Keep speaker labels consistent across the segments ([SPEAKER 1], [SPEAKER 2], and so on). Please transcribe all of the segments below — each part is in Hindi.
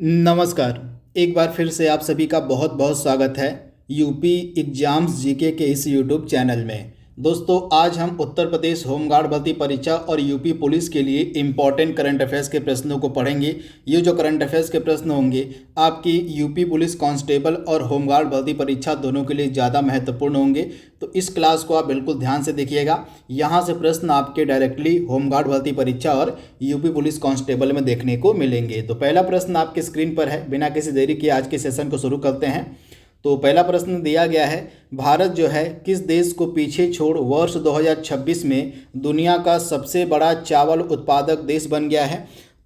[SPEAKER 1] नमस्कार। एक बार फिर से आप सभी का बहुत बहुत स्वागत है यूपी एग्जाम्स जीके के इस यूट्यूब चैनल में। दोस्तों, आज हम उत्तर प्रदेश होमगार्ड भर्ती परीक्षा और यूपी पुलिस के लिए इम्पॉर्टेंट करंट अफेयर्स के प्रश्नों को पढ़ेंगे। ये जो करंट अफेयर्स के प्रश्न होंगे आपकी यूपी पुलिस कांस्टेबल और होमगार्ड भर्ती परीक्षा दोनों के लिए ज़्यादा महत्वपूर्ण होंगे। तो इस क्लास को आप बिल्कुल ध्यान से देखिएगा। यहाँ से प्रश्न आपके डायरेक्टली होमगार्ड भर्ती परीक्षा और यूपी पुलिस कांस्टेबल में देखने को मिलेंगे। तो पहला प्रश्न आपके स्क्रीन पर है। बिना किसी देरी के आज के सेशन को शुरू करते हैं। तो पहला प्रश्न दिया गया है, भारत जो है किस देश को पीछे छोड़ वर्ष 2026 में दुनिया का सबसे बड़ा चावल उत्पादक देश बन गया है।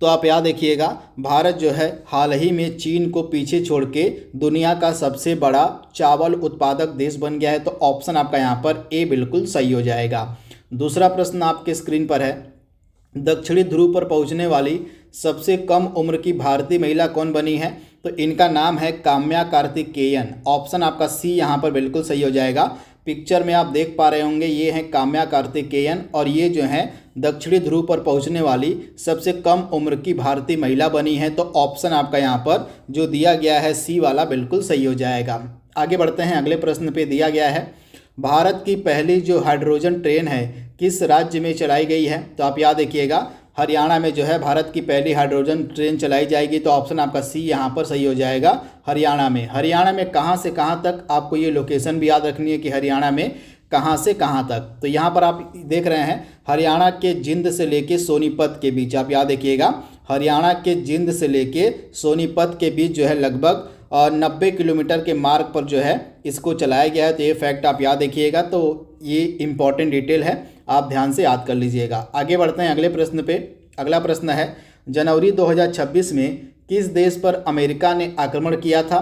[SPEAKER 1] तो आप याद रखिएगा, भारत जो है हाल ही में चीन को पीछे छोड़ के दुनिया का सबसे बड़ा चावल उत्पादक देश बन गया है। तो ऑप्शन आपका यहाँ पर ए बिल्कुल सही हो जाएगा। दूसरा प्रश्न आपके स्क्रीन पर है, दक्षिणी ध्रुव पर पहुंचने वाली सबसे कम उम्र की भारतीय महिला कौन बनी है। तो इनका नाम है काम्या कार्तिकेयन। ऑप्शन आपका सी यहाँ पर बिल्कुल सही हो जाएगा। पिक्चर में आप देख पा रहे होंगे, ये है काम्या कार्तिकेयन और ये जो है दक्षिणी ध्रुव पर पहुंचने वाली सबसे कम उम्र की भारतीय महिला बनी है। तो ऑप्शन आपका यहाँ पर जो दिया गया है सी वाला बिल्कुल सही हो जाएगा। आगे बढ़ते हैं, अगले प्रश्न पे दिया गया है, भारत की पहली जो हाइड्रोजन ट्रेन है किस राज्य में चलाई गई है। तो आप याद रखिएगा, हरियाणा में जो है भारत की पहली हाइड्रोजन ट्रेन चलाई जाएगी। तो ऑप्शन आपका सी यहाँ पर सही हो जाएगा, हरियाणा में। हरियाणा में कहाँ से कहाँ तक, आपको ये लोकेशन भी याद रखनी है कि हरियाणा में कहाँ से कहाँ तक। तो यहाँ पर आप देख रहे हैं हरियाणा के जिंद से लेके सोनीपत के बीच। आप याद रखिएगा, हरियाणा के जिंद से लेके सोनीपत के बीच जो है लगभग 90 किलोमीटर के मार्ग पर जो है इसको चलाया गया है। तो ये फैक्ट आप याद रखिएगा। तो ये इंपॉर्टेंट डिटेल है, आप ध्यान से याद कर लीजिएगा। आगे बढ़ते हैं अगले प्रश्न पे। अगला प्रश्न है, जनवरी 2026 में किस देश पर अमेरिका ने आक्रमण किया था।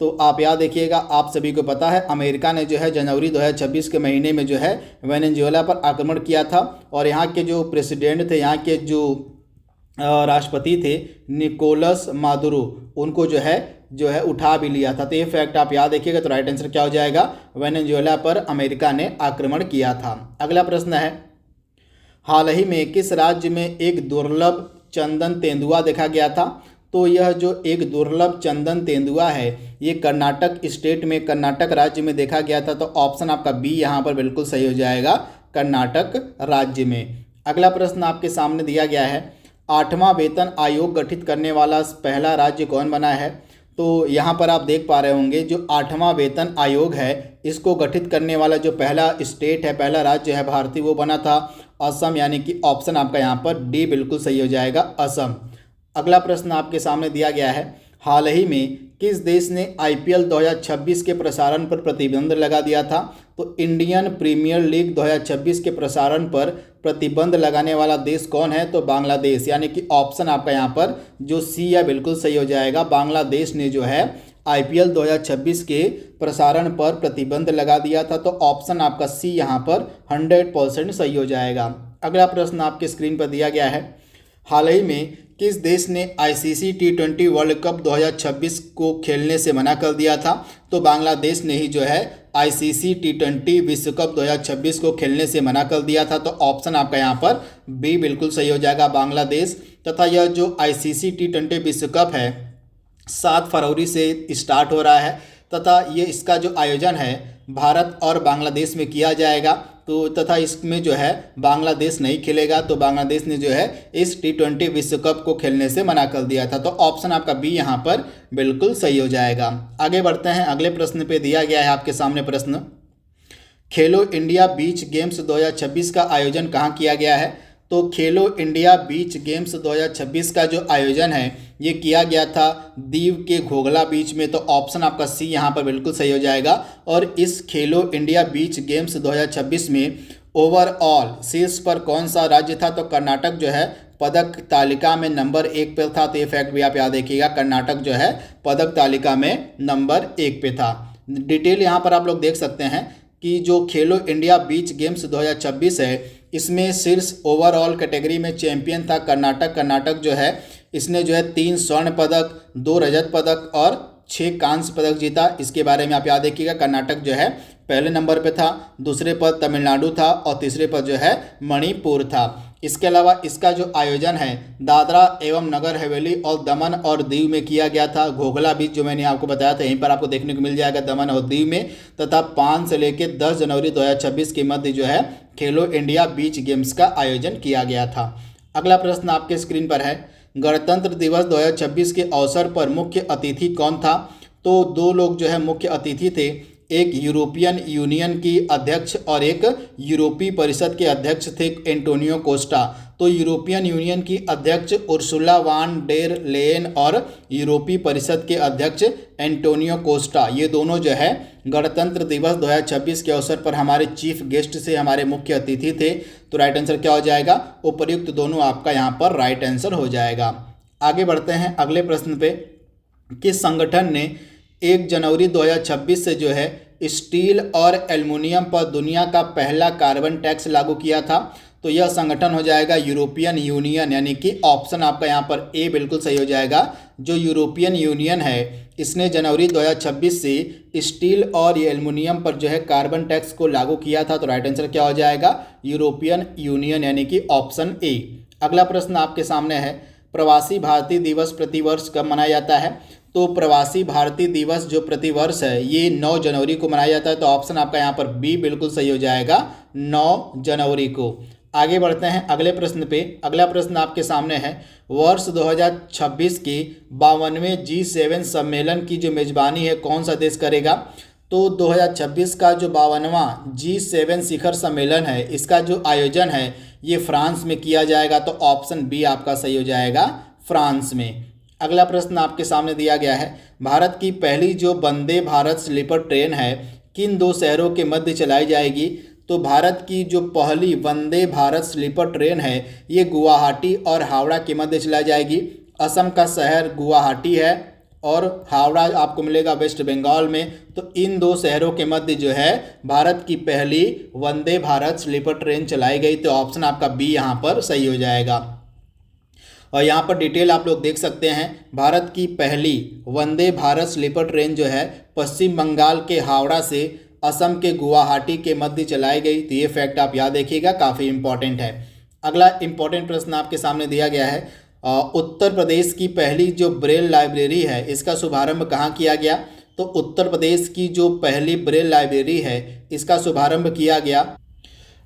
[SPEAKER 1] तो आप याद रखिएगा, आप सभी को पता है अमेरिका ने जो है जनवरी 2026 के महीने में जो है वेनेजुएला पर आक्रमण किया था। और यहाँ के जो प्रेसिडेंट थे, यहाँ के जो राष्ट्रपति थे निकोलस मादुरो, उनको जो है उठा भी लिया था। तो ये फैक्ट आप याद रखिएगा। तो राइट आंसर क्या हो जाएगा, वेनेजुएला पर अमेरिका ने आक्रमण किया था। अगला प्रश्न है, हाल ही में किस राज्य में एक दुर्लभ चंदन तेंदुआ देखा गया था। तो यह जो एक दुर्लभ चंदन तेंदुआ है ये कर्नाटक स्टेट में, कर्नाटक राज्य में देखा गया था। तो ऑप्शन आपका बी यहाँ पर बिल्कुल सही हो जाएगा, कर्नाटक राज्य में। अगला प्रश्न आपके सामने दिया गया है, 8वां वेतन आयोग गठित करने वाला पहला राज्य कौन बना है। तो यहाँ पर आप देख पा रहे होंगे जो 8वां वेतन आयोग है इसको गठित करने वाला जो पहला स्टेट है, पहला राज्य है भारतीय, वो बना था असम। यानी कि ऑप्शन आपका यहाँ पर डी बिल्कुल सही हो जाएगा, असम। अगला प्रश्न आपके सामने दिया गया है, हाल ही में किस देश ने आईपीएल 2026 के प्रसारण पर प्रतिबंध लगा दिया था। तो इंडियन प्रीमियर लीग 2026 के प्रसारण पर प्रतिबंध लगाने वाला देश कौन है। तो बांग्लादेश। यानी कि ऑप्शन आपका यहाँ पर जो सी है बिल्कुल सही हो जाएगा। बांग्लादेश ने जो है आईपीएल 2026 के प्रसारण पर प्रतिबंध लगा दिया था। तो ऑप्शन आपका सी यहाँ पर 100% सही हो जाएगा। अगला प्रश्न आपके स्क्रीन पर दिया गया है, हाल ही में किस देश ने आईसीसी T20 वर्ल्ड कप 2026 को खेलने से मना कर दिया था। तो बांग्लादेश ने ही जो है आईसीसी T20 विश्व कप 2026 को खेलने से मना कर दिया था। तो ऑप्शन आपका यहाँ पर बी बिल्कुल सही हो जाएगा, बांग्लादेश। तथा यह जो आईसीसी T20 विश्व कप है 7 फरवरी से स्टार्ट हो रहा है तथा ये इसका जो आयोजन है भारत और बांग्लादेश में किया जाएगा। तो तथा इसमें जो है बांग्लादेश नहीं खेलेगा। तो बांग्लादेश ने जो है इस T20 विश्व कप को खेलने से मना कर दिया था। तो ऑप्शन आपका बी यहाँ पर बिल्कुल सही हो जाएगा। आगे बढ़ते हैं, अगले प्रश्न पे दिया गया है आपके सामने प्रश्न, खेलो इंडिया बीच गेम्स 2026 का आयोजन कहाँ किया गया है। तो खेलो इंडिया बीच गेम्स 2026 का जो आयोजन है ये किया गया था दीव के घोघला बीच में। तो ऑप्शन आपका सी यहाँ पर बिल्कुल सही हो जाएगा। और इस खेलो इंडिया बीच गेम्स 2026 में ओवरऑल शीर्ष पर कौन सा राज्य था। तो कर्नाटक जो है पदक तालिका में नंबर 1 पे था। तो ये फैक्ट भी आप याद रखिएगा, कर्नाटक जो है पदक तालिका में नंबर 1 पे था। डिटेल यहाँ पर आप लोग देख सकते हैं कि जो खेलो इंडिया बीच गेम्स 2026 है इसमें शीर्ष ओवरऑल कैटेगरी में चैंपियन था कर्नाटक। कर्नाटक जो है इसने जो है 3 स्वर्ण पदक, 2 रजत पदक और 6 कांस्य पदक जीता। इसके बारे में आप याद रखिएगा, कर्नाटक जो है पहले नंबर पे था, दूसरे पर तमिलनाडु था और तीसरे पर जो है मणिपुर था। इसके अलावा इसका जो आयोजन है दादरा एवं नगर हवेली और दमन और दीव में किया गया था। घोघला बीच जो मैंने आपको बताया था यहीं पर आपको देखने को मिल जाएगा दमन और दीव में। तथा 5 से लेकर 10 जनवरी 2026 के मध्य जो है खेलो इंडिया बीच गेम्स का आयोजन किया गया था। अगला प्रश्न आपके स्क्रीन पर है, गणतंत्र दिवस 2026 के अवसर पर मुख्य अतिथि कौन था? तो 2 लोग जो है मुख्य अतिथि थे, एक यूरोपियन यूनियन की अध्यक्ष और एक यूरोपीय परिषद के अध्यक्ष थे एंटोनियो कोस्टा। तो यूरोपियन यूनियन की अध्यक्ष उर्सुला वान डेर लेयन और यूरोपीय परिषद के अध्यक्ष एंटोनियो कोस्टा, ये दोनों जो है गणतंत्र दिवस 2026 के अवसर पर हमारे चीफ गेस्ट से हमारे मुख्य अतिथि थे। तो राइट आंसर क्या हो जाएगा? उपर्युक्त दोनों आपका यहाँ पर राइट आंसर हो जाएगा। आगे बढ़ते हैं अगले प्रश्न पे। किस संगठन ने 1 जनवरी 2026 से जो है स्टील और एल्युमिनियम पर दुनिया का पहला कार्बन टैक्स लागू किया था? तो यह संगठन हो जाएगा यूरोपियन यूनियन, यानी कि ऑप्शन आपका यहाँ पर ए बिल्कुल सही हो जाएगा। जो यूरोपियन यूनियन है इसने जनवरी 2026 से स्टील और एल्युमिनियम पर जो है कार्बन टैक्स को लागू किया था। तो राइट आंसर क्या हो जाएगा? यूरोपियन यूनियन, यानी कि ऑप्शन ए। अगला प्रश्न आपके सामने है, प्रवासी भारतीय दिवस प्रतिवर्ष कब मनाया जाता है? तो प्रवासी भारतीय दिवस जो प्रतिवर्ष है ये 9 जनवरी को मनाया जाता है। तो ऑप्शन आपका यहाँ पर बी बिल्कुल सही हो जाएगा, 9 जनवरी को। आगे बढ़ते हैं अगले प्रश्न पे। अगला प्रश्न आपके सामने है, वर्ष 2026 के 52वें G7 सम्मेलन की जो मेजबानी है कौन सा देश करेगा? तो 2026 का जो 52वां G7 शिखर सम्मेलन है इसका जो आयोजन है ये फ्रांस में किया जाएगा। तो ऑप्शन बी आपका सही हो जाएगा, फ्रांस में। अगला प्रश्न आपके सामने दिया गया है, भारत की पहली जो वंदे भारत स्लीपर ट्रेन है किन 2 शहरों के मध्य चलाई जाएगी? तो भारत की जो पहली वंदे भारत स्लीपर ट्रेन है ये गुवाहाटी और हावड़ा के मध्य चलाई जाएगी। असम का शहर गुवाहाटी है और हावड़ा आपको मिलेगा वेस्ट बंगाल में। तो इन 2 शहरों के मध्य जो है भारत की पहली वंदे भारत स्लीपर ट्रेन चलाई गई। तो ऑप्शन आपका बी यहाँ पर सही हो जाएगा। और यहाँ पर डिटेल आप लोग देख सकते हैं, भारत की पहली वंदे भारत स्लीपर ट्रेन जो है पश्चिम बंगाल के हावड़ा से असम के गुवाहाटी के मध्य चलाई गई। तो ये फैक्ट आप याद रखिएगा, काफ़ी इंपॉर्टेंट है। अगला इंपॉर्टेंट प्रश्न आपके सामने दिया गया है, उत्तर प्रदेश की पहली जो ब्रेल लाइब्रेरी है इसका शुभारंभ कहाँ किया गया? तो उत्तर प्रदेश की जो पहली ब्रेल लाइब्रेरी है इसका शुभारंभ किया गया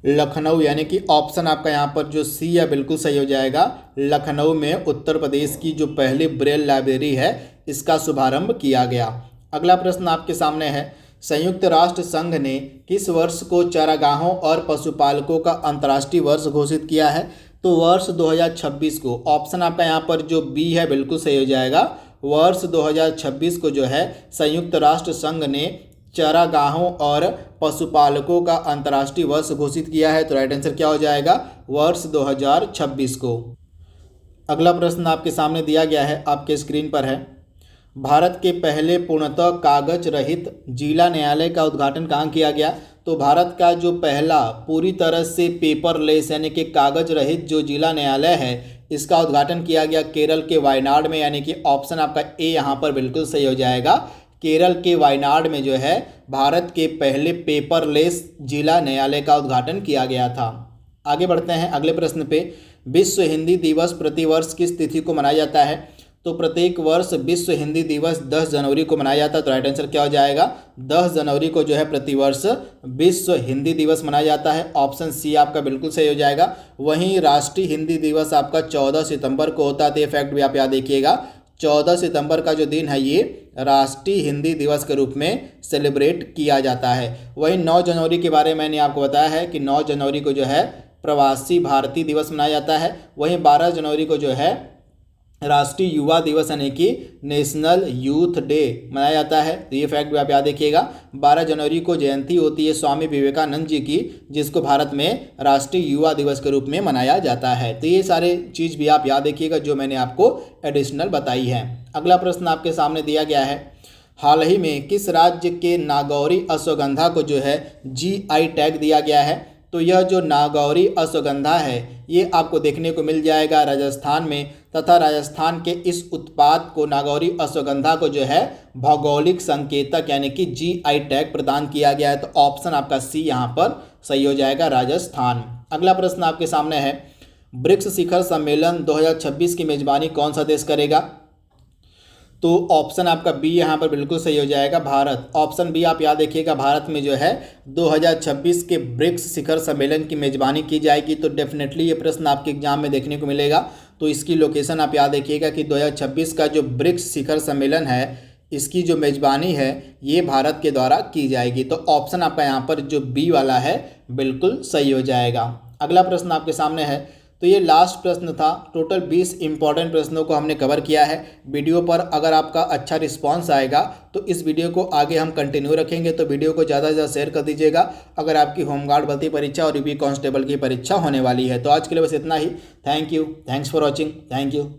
[SPEAKER 1] लखनऊ, यानी कि ऑप्शन आपका यहाँ पर जो सी है बिल्कुल सही हो जाएगा। लखनऊ में उत्तर प्रदेश की जो पहली ब्रेल लाइब्रेरी है इसका शुभारंभ किया गया। अगला प्रश्न आपके सामने है, संयुक्त राष्ट्र संघ ने किस वर्ष को चारागाहों और पशुपालकों का अंतर्राष्ट्रीय वर्ष घोषित किया है? तो वर्ष 2026 को। ऑप्शन आपका यहाँ पर जो बी है बिल्कुल सही हो जाएगा। वर्ष 2026 को जो है संयुक्त राष्ट्र संघ ने चारागाहों और पशुपालकों का अंतर्राष्ट्रीय वर्ष घोषित किया है। तो राइट आंसर क्या हो जाएगा? वर्ष 2026 को। अगला प्रश्न आपके सामने दिया गया है, आपके स्क्रीन पर है, भारत के पहले पूर्णतः कागज रहित जिला न्यायालय का उद्घाटन कहाँ किया गया? तो भारत का जो पहला पूरी तरह से पेपरलेस यानी कि कागज रहित जो जिला न्यायालय है इसका उद्घाटन किया गया केरल के वायनाड में, यानी कि ऑप्शन आपका ए यहाँ पर बिल्कुल सही हो जाएगा। केरल के वायनाड में जो है भारत के पहले पेपरलेस जिला न्यायालय का उद्घाटन किया गया था। आगे बढ़ते हैं अगले प्रश्न पे, विश्व हिंदी दिवस प्रतिवर्ष किस तिथि को मनाया जाता है? तो प्रत्येक वर्ष विश्व हिंदी दिवस 10 जनवरी को मनाया जाता है। तो राइट आंसर क्या हो जाएगा? 10 जनवरी को जो है प्रतिवर्ष विश्व हिंदी दिवस मनाया जाता है। ऑप्शन सी आपका बिल्कुल सही हो जाएगा। वहीं राष्ट्रीय हिंदी दिवस आपका 14 सितंबर को होता है। तो ये फैक्ट भी आप याद रखिएगा, 14 सितंबर का जो दिन है ये राष्ट्रीय हिंदी दिवस के रूप में सेलिब्रेट किया जाता है। वहीं 9 जनवरी के बारे में मैंने आपको बताया है कि 9 जनवरी को जो है प्रवासी भारतीय दिवस मनाया जाता है। वहीं 12 जनवरी को जो है राष्ट्रीय युवा दिवस यानी कि नेशनल यूथ डे मनाया जाता है। तो ये फैक्ट भी आप याद रखिएगा। 12 जनवरी को जयंती होती है स्वामी विवेकानंद जी की, जिसको भारत में राष्ट्रीय युवा दिवस के रूप में मनाया जाता है। तो ये सारे चीज़ भी आप याद रखिएगा जो मैंने आपको एडिशनल बताई है। अगला प्रश्न आपके सामने दिया गया है, हाल ही में किस राज्य के नागौरी अश्वगंधा को जो है GI टैग दिया गया है? तो यह जो नागौरी अश्वगंधा है ये आपको देखने को मिल जाएगा राजस्थान में, तथा राजस्थान के इस उत्पाद को नागौरी अश्वगंधा को जो है भौगोलिक संकेतक यानी कि GI टैग प्रदान किया गया है। तो ऑप्शन आपका सी यहाँ पर सही हो जाएगा, राजस्थान। अगला प्रश्न आपके सामने है, ब्रिक्स शिखर सम्मेलन 2026 की मेजबानी कौन सा देश करेगा? तो ऑप्शन आपका बी यहाँ पर बिल्कुल सही हो जाएगा, भारत। ऑप्शन बी आप याद रखिएगा, भारत में जो है 2026 के ब्रिक्स शिखर सम्मेलन की मेजबानी की जाएगी। तो डेफिनेटली ये प्रश्न आपके एग्जाम में देखने को मिलेगा। तो इसकी लोकेशन आप याद रखिएगा कि 2026 का जो ब्रिक्स शिखर सम्मेलन है, इसकी जो मेजबानी है ये भारत के द्वारा की जाएगी। तो ऑप्शन आपका यहाँ पर जो बी वाला है बिल्कुल सही हो जाएगा। अगला प्रश्न आपके सामने है, तो ये लास्ट प्रश्न था। टोटल 20 इंपॉर्टेंट प्रश्नों को हमने कवर किया है। वीडियो पर अगर आपका अच्छा रिस्पांस आएगा तो इस वीडियो को आगे हम कंटिन्यू रखेंगे। तो वीडियो को ज़्यादा से ज़्यादा शेयर कर दीजिएगा अगर आपकी होमगार्ड भर्ती परीक्षा और यूपी कांस्टेबल की परीक्षा होने वाली है। तो आज के लिए बस इतना ही। Thank you, thanks for watching, thank you.